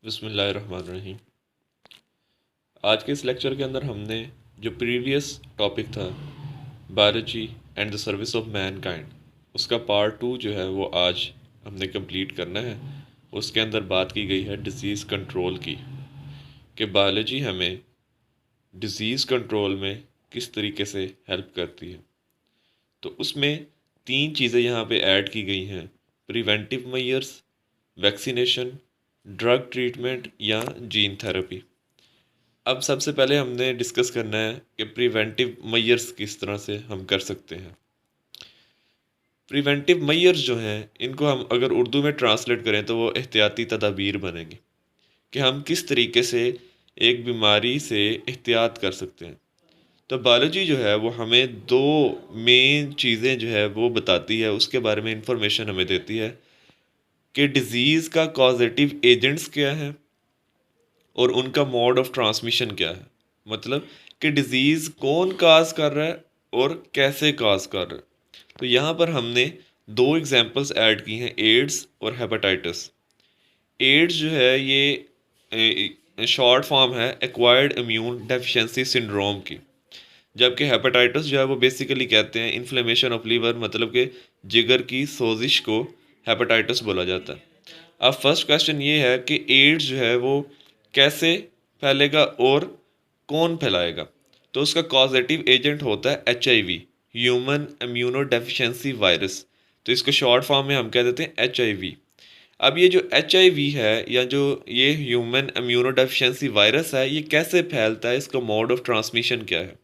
बिस्मिल्लाहिर्रहमानिर्रहीम। आज के इस लेक्चर के अंदर हमने जो प्रीवियस टॉपिक था biology and the service of Mankind, उसका पार्ट 2 जो है वो आज हमने कंप्लीट करना है। उसके अंदर बात की गई है डिज़ीज़ कंट्रोल की, कि बायोलॉजी हमें डिज़ीज़ कंट्रोल में किस तरीके से हेल्प करती है। तो उसमें 3 चीज़ें यहाँ पे ऐड की गई हैं: preventive measures, vaccination, drug treatment या जीन थेरेपी। अब सबसे पहले हमने डिस्कस करना है कि प्रिवेंटिव मेजर्स किस तरह से हम कर सकते हैं। प्रिवेंटिव मेजर्स जो हैं, इनको हम अगर उर्दू में ट्रांसलेट करें तो वो एहतियाती तदाबीर बनेंगे, कि हम किस तरीके से एक बीमारी से एहतियात कर सकते हैं। तो बायोलॉजी जो है वो हमें दो मेन चीज़ें जो है वो बताती है, उसके बारे में इंफॉर्मेशन हमें देती है कि डिज़ीज़ का कॉजेटिव एजेंट्स क्या है और उनका मोड ऑफ ट्रांसमिशन क्या है। मतलब कि डिज़ीज़ कौन काज कर रहा है और कैसे काज कर रहा है। तो यहाँ पर हमने दो एग्जांपल्स ऐड की हैं, एड्स और हेपेटाइटिस। एड्स जो है ये शॉर्ट फॉर्म है एक्वायर्ड इम्यून डेफिशिएंसी सिंड्रोम की, जबकि हेपेटाइटिस जो है वो बेसिकली कहते हैं इन्फ्लेमेशन ऑफ लीवर, मतलब कि जिगर की सोजिश को हेपेटाइटिस बोला जाता है। अब फर्स्ट क्वेश्चन ये है कि एड्स जो है वो कैसे फैलेगा और कौन फैलाएगा। तो उसका कॉजेटिव एजेंट होता है HIV, human immuno deficiency virus. तो इसको शॉर्ट फॉर्म में हम कह देते हैं HIV। अब ये जो HIV है या जो ये ह्यूमन इम्यूनो डेफिशिएंसी वायरस है, ये कैसे फैलता है, इसका मोड ऑफ ट्रांसमिशन क्या है।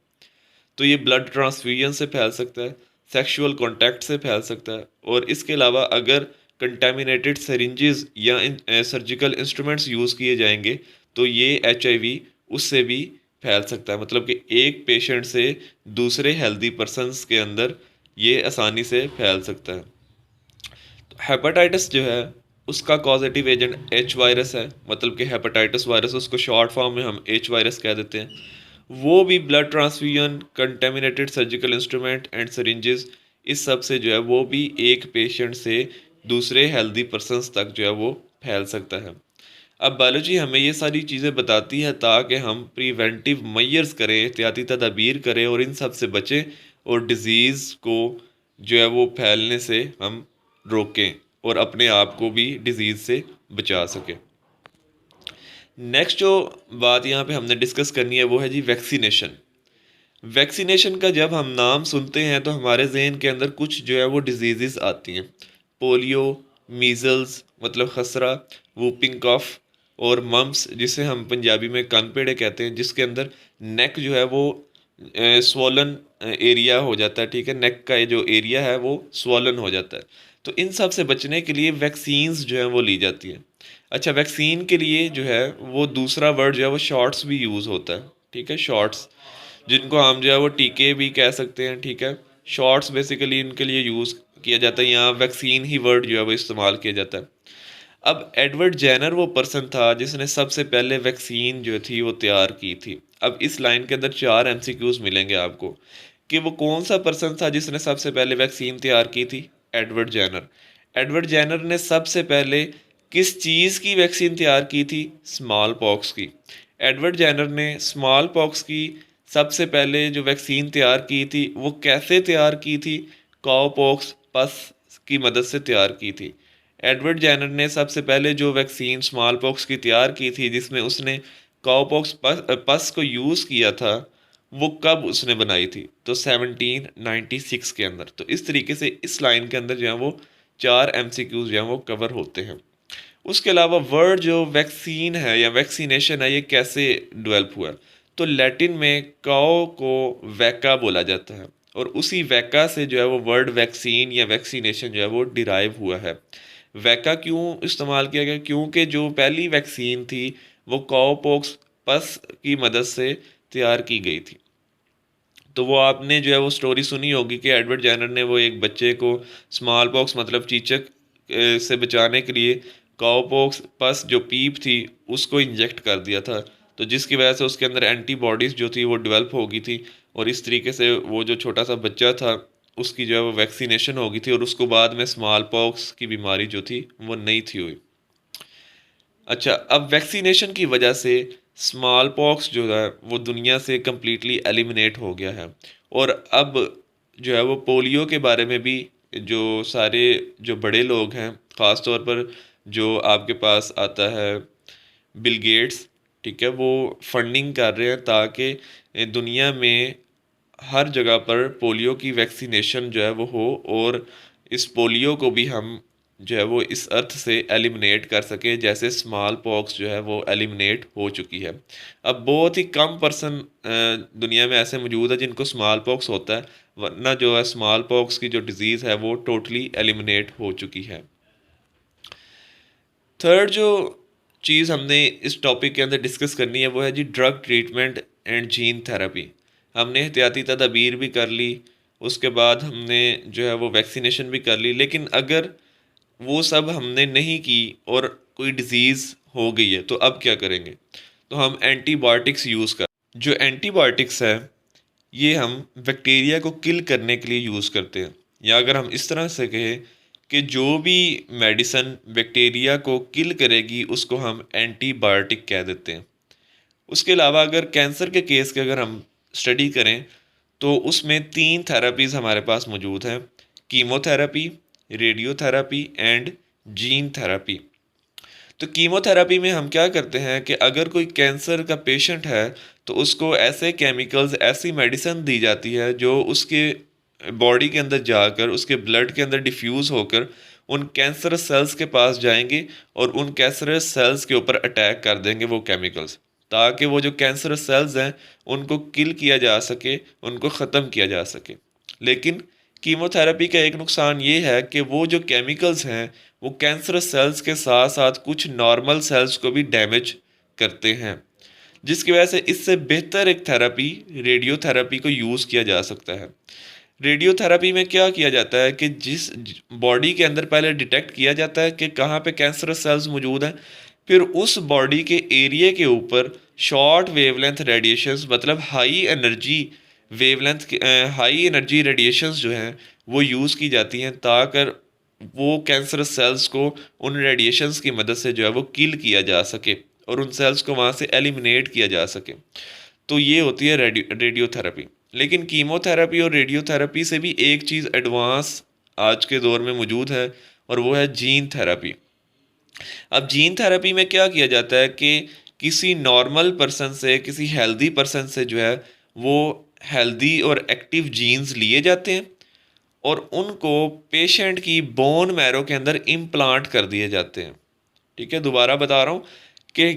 तो ये ब्लड ट्रांसफ्यूजन से फैल सकता है, सेक्सुअल कांटेक्ट से फैल सकता है, और इसके अलावा अगर कंटेमिनेटेड सरिंजेस या सर्जिकल इंस्ट्रूमेंट्स यूज़ किए जाएंगे तो ये HIV उससे भी फैल सकता है। मतलब कि एक पेशेंट से दूसरे हेल्दी पर्सनस के अंदर ये आसानी से फैल सकता है। तो हेपेटाइटिस जो है उसका कॉजेटिव एजेंट H वायरस है, मतलब कि हेपेटाइटिस वायरस, उसको शॉर्ट फॉर्म में हम H वायरस कह देते हैं। वो भी blood transfusion, contaminated surgical instrument and syringes, इस सब से जो है वो भी एक पेशेंट से दूसरे हेल्दी पर्सनस तक जो है वो फैल सकता है। अब बायोलॉजी हमें ये सारी चीज़ें बताती है ताकि हम प्रिवेंटिव मेजर्स करें, एहतियाती तदाबीर करें और इन सब से बचें, और डिज़ीज़ को जो है वो फैलने से हम रोकें और अपने आप को भी डिज़ीज़ से बचा सकें। नेक्स्ट जो बात यहाँ पे हमने डिस्कस करनी है वो है जी वैक्सीनेशन। वैक्सीनेशन का जब हम नाम सुनते हैं तो हमारे जहन के अंदर कुछ जो है वो डिजीज़ आती हैं। पोलियो, मीज़ल्स मतलब खसरा, वूपिंग कफ, और मम्स जिसे हम पंजाबी में कानपेड़े कहते हैं, जिसके अंदर नेक जो है वो स्वॉलन एरिया हो जाता है। ठीक है, नेक का ये जो एरिया है वो स्वॉलन हो जाता है। तो इन सब से बचने के लिए वैक्सीन्स जो है वो ली जाती हैं। अच्छा, वैक्सीन के लिए जो है वो दूसरा वर्ड जो है वो शॉट्स भी यूज़ होता है। ठीक है, शॉट्स, जिनको हम जो है वो टीके भी कह सकते हैं। ठीक है, शॉट्स बेसिकली इनके लिए यूज़ किया जाता है, यहाँ वैक्सीन ही वर्ड जो है वो इस्तेमाल किया जाता है। अब एडवर्ड जेनर वो पर्सन था जिसने सबसे पहले वैक्सीन जो थी वो तैयार की थी। अब इस लाइन के अंदर 4 MCQs मिलेंगे आपको कि वो कौन सा पर्सन था जिसने सबसे पहले वैक्सीन तैयार की थी। Edward Jenner. एडवर्ड जेनर ने सबसे पहले किस चीज़ की वैक्सीन तैयार की थी? स्मॉल पॉक्स की। एडवर्ड जेनर ने स्मॉल पॉक्स की सबसे पहले जो वैक्सीन तैयार की थी वो कैसे तैयार की थी? काउ पॉक्स पस की मदद से तैयार की थी। एडवर्ड जेनर ने सबसे पहले जो वैक्सीन स्मॉल पॉक्स की तैयार की थी जिसमें उसने काउपॉक्स पस को यूज़ किया था, वो कब उसने बनाई थी? तो 1796 के अंदर। तो इस तरीके से इस लाइन के अंदर जो है वो 4 MCQs जो हैं वो कवर होते हैं। उसके अलावा वर्ड जो वैक्सीन है या वैक्सीनेशन है, ये कैसे डेवलप हुआ? तो लैटिन में काओ को वैका बोला जाता है, और उसी वैका से जो है वो वर्ड वैक्सीन या वैक्सीनेशन जो है वो डिराइव हुआ है। वैका क्यों इस्तेमाल किया गया? क्योंकि जो पहली वैक्सीन थी वो काओपॉक्स पस की मदद से तैयार की गई थी। तो वो आपने जो है वो स्टोरी सुनी होगी कि एडवर्ड जेनर ने वो एक बच्चे को स्मॉल पॉक्स मतलब चीचक से बचाने के लिए काओपॉक्स पस जो पीप थी उसको इंजेक्ट कर दिया था। तो जिसकी वजह से उसके अंदर एंटीबॉडीज़ जो थी वो डेवलप हो गई थी, और इस तरीके से वो जो छोटा सा बच्चा था उसकी जो है वो वैक्सीनेशन हो गई थी, और उसको बाद में स्मॉल पॉक्स की बीमारी जो थी वो नहीं थी हुई। अच्छा, अब वैक्सीनेशन की वजह से स्मॉल पॉक्स जो है वो दुनिया से कम्प्लीटली एलिमिनेट हो गया है। और अब जो है वो पोलियो के बारे में भी जो सारे जो बड़े लोग हैं, ख़ास तौर पर जो आपके पास आता है बिल गेट्स, ठीक है, वो फंडिंग कर रहे हैं ताकि दुनिया में हर जगह पर पोलियो की वैक्सीनेशन जो है वो हो, और इस पोलियो को भी हम जो है वो इस अर्थ से एलिमिनेट कर सके जैसे स्मॉल पॉक्स जो है वो एलिमिनेट हो चुकी है। अब बहुत ही कम पर्सन दुनिया में ऐसे मौजूद है जिनको स्मॉल पॉक्स होता है, वरना जो है स्मॉल पॉक्स की जो डिज़ीज़ है वो टोटली एलिमिनेट हो चुकी है। थर्ड जो चीज़ हमने इस टॉपिक के अंदर डिस्कस करनी है वो है जी drug treatment and gene therapy. हमने एहतियाती तदाबीर भी कर ली, उसके बाद हमने जो है वो वैक्सीनेशन भी कर ली, लेकिन अगर वो सब हमने नहीं की और कोई डिज़ीज़ हो गई है तो अब क्या करेंगे? तो हम एंटीबायोटिक्स यूज़ कर, जो एंटीबायोटिक्स है ये हम बैक्टीरिया को किल करने के लिए यूज़ करते हैं, या अगर हम इस तरह से कहें कि जो भी मेडिसन बैक्टीरिया को किल करेगी उसको हम एंटीबायोटिक कह देते हैं। उसके अलावा अगर कैंसर के केस की अगर हम स्टडी करें तो उसमें 3 थेरेपीज़ हमारे पास मौजूद हैं: chemotherapy, radiotherapy and gene therapy. तो कीमोथेरेपी में हम क्या करते हैं कि अगर कोई कैंसर का पेशेंट है तो उसको ऐसे केमिकल्स, ऐसी मेडिसिन दी जाती है जो उसके बॉडी के अंदर जाकर उसके ब्लड के अंदर डिफ्यूज़ होकर उन कैंसरस सेल्स के पास जाएंगे और उन कैंसरस सेल्स के ऊपर अटैक कर देंगे वो केमिकल्स, ताकि वो जो कैंसरस सेल्स हैं उनको किल किया जा सके, उनको ख़त्म किया जा सके। लेकिन कीमोथेरेपी का एक नुकसान ये है कि वो जो केमिकल्स हैं वो कैंसरस सेल्स के साथ साथ कुछ नॉर्मल सेल्स को भी डैमेज करते हैं, जिसकी वजह से इससे बेहतर एक थेरेपी रेडियोथेरेपी को यूज़ किया जा सकता है। रेडियोथेरेपी में क्या किया जाता है कि जिस बॉडी के अंदर पहले डिटेक्ट किया जाता है कि कहाँ पे कैंसरस सेल्स मौजूद हैं, फिर उस बॉडी के एरिया के ऊपर शॉर्ट वेवलेंथ रेडिएशंस, मतलब high energy wavelength, high energy radiations जो हैं वो यूज़ की जाती हैं ताकि वो कैंसरस सेल्स को उन रेडिएशंस की मदद से जो है वो किल किया जा सके और उन सेल्स को वहाँ से एलिमिनेट किया जा सके। तो ये होती है रेडियोथेरेपी। लेकिन कीमोथेरेपी और रेडियोथेरेपी से भी एक चीज़ एडवांस आज के दौर में मौजूद है, और वो है जीन थेरेपी। अब जीन थेरेपी में क्या किया जाता है कि किसी नॉर्मल पर्सन से, किसी हेल्दी पर्सन से जो है वो हेल्दी और एक्टिव जीन्स लिए जाते हैं और उनको पेशेंट की बोन मैरो के अंदर इम्प्लांट कर दिए जाते हैं। ठीक है, दोबारा बता रहा हूँ कि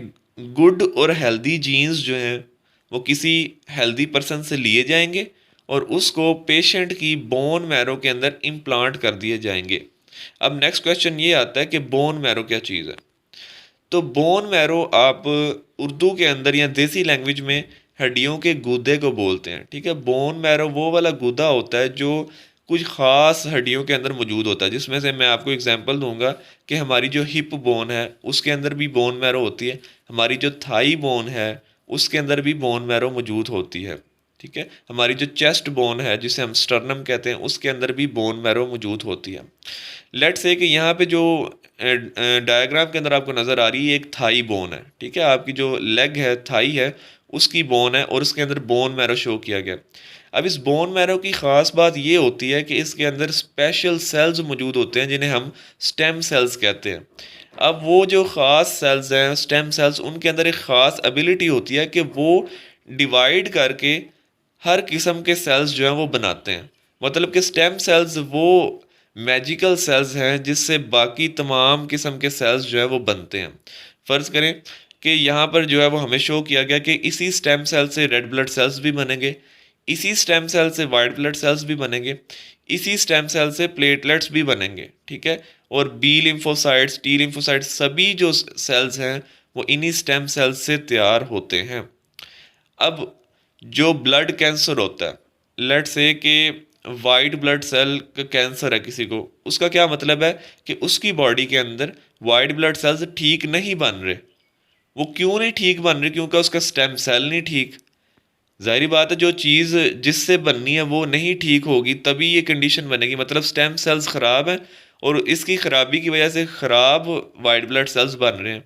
गुड और हेल्दी जीन्स जो हैं वो किसी हेल्दी पर्सन से लिए जाएंगे और उसको पेशेंट की बोन मैरो के अंदर इम्प्लांट कर दिए जाएंगे। अब नेक्स्ट क्वेश्चन ये आता है कि बोन मैरो क्या चीज़ है? तो बोन मैरो आप उर्दू के अंदर या देसी लैंग्वेज में हड्डियों के गूदे को बोलते हैं। ठीक है, बोन मैरो वो वाला गूदा होता है जो कुछ ख़ास हड्डियों के अंदर मौजूद होता है, जिसमें से मैं आपको एग्जांपल दूंगा कि हमारी जो हिप बोन है उसके अंदर भी बोन मैरो होती है, हमारी जो थाई बोन है उसके अंदर भी बोन मैरो मौजूद होती है। ठीक है, हमारी जो चेस्ट बोन है जिसे हम स्टर्नम कहते हैं उसके अंदर भी बोन मैरो मौजूद होती है। लेट्स से कि यहाँ पे जो डायग्राम के अंदर आपको नज़र आ रही है एक थाई बोन है। ठीक है, आपकी जो लेग है, थाई है, उसकी बोन है और उसके अंदर बोन मैरो शो किया गया। अब इस बोन मैरो की ख़ास बात ये होती है कि इसके अंदर स्पेशल सेल्स मौजूद होते हैं जिन्हें हम स्टेम सेल्स कहते हैं। अब वो जो ख़ास सेल्स हैं स्टेम सेल्स, उनके अंदर एक ख़ास एबिलिटी होती है कि वो डिवाइड करके हर किस्म के सेल्स जो हैं वो बनाते हैं। मतलब कि स्टेम सेल्स वो मैजिकल सेल्स हैं जिससे बाकी तमाम किस्म के सेल्स जो है वो बनते हैं। फ़र्ज़ करें कि यहाँ पर जो है वो हमें शो किया गया कि इसी स्टेम सेल से रेड ब्लड सेल्स भी बनेंगे, इसी स्टेम सेल से वाइट ब्लड सेल्स भी बनेंगे, इसी स्टेम सेल से प्लेटलेट्स भी बनेंगे। ठीक है, और बी लिम्फोसाइट्स, टी लिम्फोसाइट्स, सभी जो सेल्स हैं वो इन्हीं स्टेम सेल्स से तैयार होते हैं। अब जो ब्लड कैंसर होता है, लेट्स से कि वाइट ब्लड सेल का कैंसर है किसी को, उसका क्या मतलब है कि उसकी बॉडी के अंदर वाइट ब्लड सेल्स ठीक नहीं बन रहे। वो क्यों नहीं ठीक बन रहे? क्योंकि उसका स्टेम सेल नहीं ठीक। जाहिर बात है जो चीज़ जिससे बननी है वो नहीं ठीक होगी तभी ये कंडीशन बनेगी, मतलब स्टेम सेल्स ख़राब हैं और इसकी ख़राबी की वजह से ख़राब वाइट ब्लड सेल्स बन रहे हैं।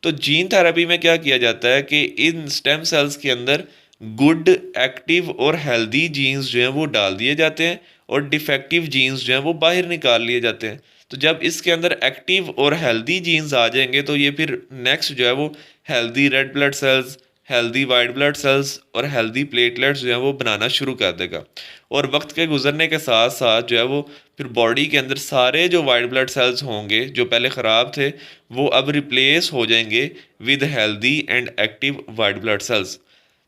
तो जीन थेरेपी में क्या किया जाता है कि इन स्टेम सेल्स के अंदर गुड, एक्टिव और हेल्दी जीन्स जो हैं वो डाल दिए जाते हैं और डिफेक्टिव जीन्स जो हैं वो बाहर निकाल लिए जाते हैं। तो जब इसके अंदर एक्टिव और हेल्दी जीन्स आ जाएंगे तो ये फिर नेक्स्ट जो है वो healthy red blood cells, healthy white blood cells और हेल्दी प्लेटलेट्स जो है वो बनाना शुरू कर देगा। और वक्त के गुजरने के साथ साथ जो है वो फिर बॉडी के अंदर सारे जो वाइट ब्लड सेल्स होंगे जो पहले ख़राब थे, वो अब रिप्लेस हो जाएंगे with healthy and active white blood cells.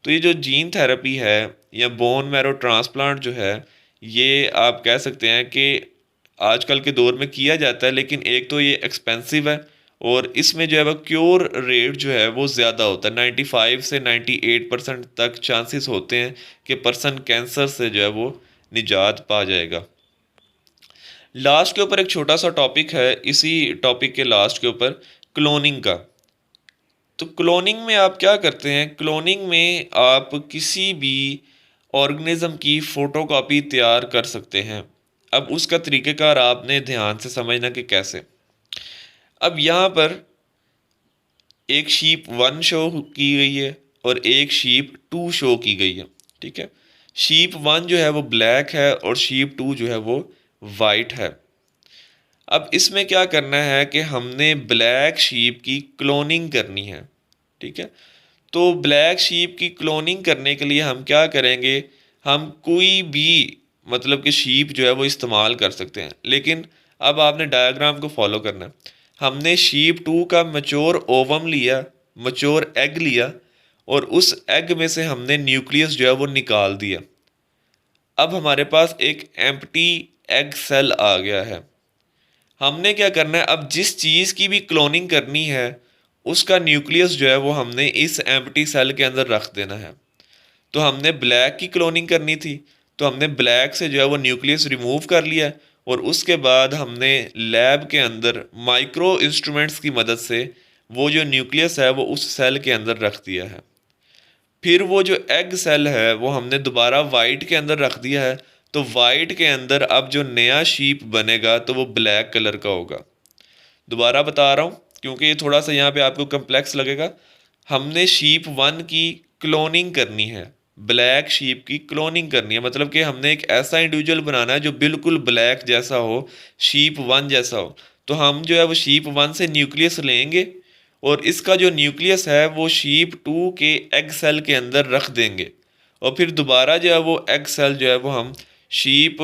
तो ये जो जीन थेरेपी है या बोन मैरो ट्रांसप्लांट जो है, ये आप कह सकते हैं कि आजकल के दौर में किया जाता है, लेकिन एक तो ये एक्सपेंसिव है और इसमें जो है वो क्योर रेट जो है वो ज़्यादा होता है। 95 से 98% तक चांसेस होते हैं कि पर्सन कैंसर से जो है वो निजात पा जाएगा। लास्ट के ऊपर एक छोटा सा टॉपिक है, इसी टॉपिक के लास्ट के ऊपर क्लोनिंग का। तो क्लोनिंग में आप क्या करते हैं? क्लोनिंग में आप किसी भी ऑर्गेनिज्म की फ़ोटोकॉपी तैयार कर सकते हैं। अब उसका तरीक़ेकार आपने ध्यान से समझना कि कैसे। अब यहाँ पर एक शीप 1 शो की गई है और एक शीप 2 शो की गई है, ठीक है। शीप 1 जो है वो ब्लैक है और शीप 2 जो है वो वाइट है। अब इसमें क्या करना है कि हमने ब्लैक शीप की क्लोनिंग करनी है, ठीक है। तो ब्लैक शीप की क्लोनिंग करने के लिए हम क्या करेंगे? हम कोई भी मतलब कि शीप जो है वो इस्तेमाल कर सकते हैं, लेकिन अब आपने डायग्राम को फॉलो करना है। हमने शीप 2 का मैच्योर ओवम लिया, मैच्योर एग लिया और उस एग में से हमने न्यूक्लियस जो है वो निकाल दिया। अब हमारे पास एक एम्प्टी एग सेल आ गया है। हमने क्या करना है? अब जिस चीज़ की भी क्लोनिंग करनी है उसका न्यूक्लियस जो है वो हमने इस एम्प्टी सेल के अंदर रख देना है। तो हमने ब्लैक की क्लोनिंग करनी थी, तो हमने ब्लैक से जो है वो न्यूक्लियस रिमूव कर लिया और उसके बाद हमने लैब के अंदर माइक्रो इंस्ट्रूमेंट्स की मदद से वो जो न्यूक्लियस है वो उस सेल के अंदर रख दिया है। फिर वो जो एग सेल है वो हमने दोबारा वाइट के अंदर रख दिया है। तो वाइट के अंदर अब जो नया शीप बनेगा तो वो ब्लैक कलर का होगा। दोबारा बता रहा हूँ क्योंकि ये थोड़ा सा यहाँ पे आपको कम्प्लेक्स लगेगा। हमने शीप 1 की क्लोनिंग करनी है, ब्लैक शीप की क्लोनिंग करनी है, मतलब कि हमने एक ऐसा इंडिविजुअल बनाना है जो बिल्कुल ब्लैक जैसा हो, शीप 1 जैसा हो। तो हम जो है वो शीप 1 से न्यूक्लियस लेंगे और इसका जो न्यूक्लियस है वो शीप 2 के एग सेल के अंदर रख देंगे और फिर दोबारा जो है वो एग सेल जो है वो हम शीप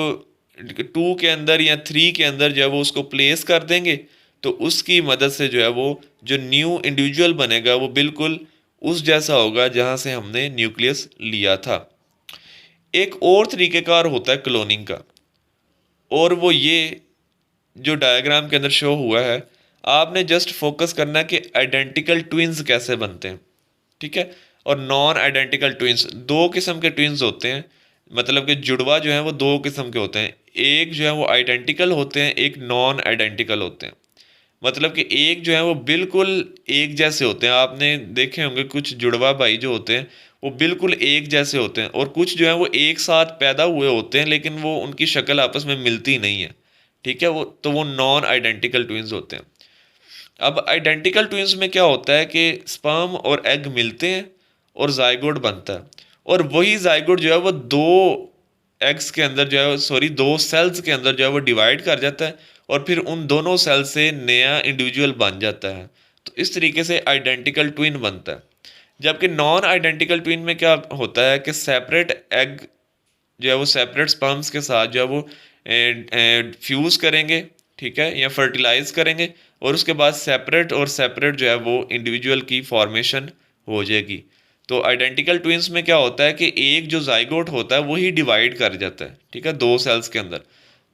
2 के अंदर या 3 के अंदर जो है वो उसको प्लेस कर देंगे। तो उसकी मदद से जो है वो जो न्यू इंडिविजुअल बनेगा वो बिल्कुल उस जैसा होगा जहाँ से हमने न्यूक्लियस लिया था। एक और तरीक़ेकार होता है क्लोनिंग का, और वो ये जो डायग्राम के अंदर शो हुआ है। आपने जस्ट फोकस करना कि आइडेंटिकल ट्विंस कैसे बनते हैं, ठीक है। और नॉन आइडेंटिकल ट्विंस, दो किस्म के ट्विंस होते हैं, मतलब कि जुड़वा जो है वो दो किस्म के होते हैं। एक जो है वो आइडेंटिकल होते हैं, एक नॉन आइडेंटिकल होते हैं। मतलब कि एक जो है वो बिल्कुल एक जैसे होते हैं, आपने देखे होंगे कुछ जुड़वा भाई जो होते हैं वो बिल्कुल एक जैसे होते हैं, और कुछ जो है वो एक साथ पैदा हुए होते हैं लेकिन वो उनकी शक्ल आपस में मिलती नहीं है, ठीक है। वो नॉन आइडेंटिकल ट्विंस होते हैं। अब आइडेंटिकल ट्विंस में क्या होता है कि स्पर्म और एग मिलते हैं और जाइगोट बनता है, और वही जाइगोट जो है वो दो एग्स के अंदर जो है सॉरी दो सेल्स के अंदर जो है वो डिवाइड कर जाता है और फिर उन दोनों सेल से नया इंडिविजुअल बन जाता है। तो इस तरीके से आइडेंटिकल ट्विन बनता है। जबकि नॉन आइडेंटिकल ट्विन में क्या होता है कि सेपरेट एग जो है वो सेपरेट स्पर्म्स के साथ जो है वो फ्यूज़ करेंगे, ठीक है, या फर्टिलाइज करेंगे, और उसके बाद सेपरेट और सेपरेट जो है वो इंडिविजुअल की फॉर्मेशन हो जाएगी। तो आइडेंटिकल ट्विंस में क्या होता है कि एक जो जाइगोट होता है वही डिवाइड कर जाता है, ठीक है, दो सेल्स के अंदर,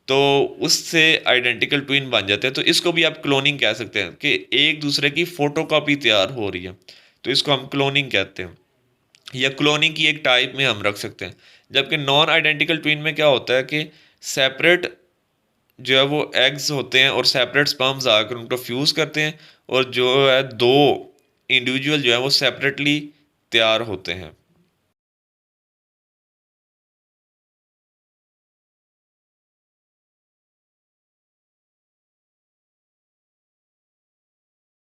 तो उससे आइडेंटिकल ट्विन बन जाते हैं। तो इसको भी आप क्लोनिंग कह सकते हैं कि एक दूसरे की फोटोकॉपी तैयार हो रही है, तो इसको हम क्लोनिंग कहते हैं, या क्लोनिंग की एक टाइप में हम रख सकते हैं। जबकि नॉन आइडेंटिकल ट्विन में क्या होता है कि सेपरेट जो है वो एग्स होते हैं और सेपरेट स्पर्म्स आकर उनको फ्यूज़ करते हैं, और जो है दो इंडिविजुअल जो है वो सेपरेटली तैयार होते हैं।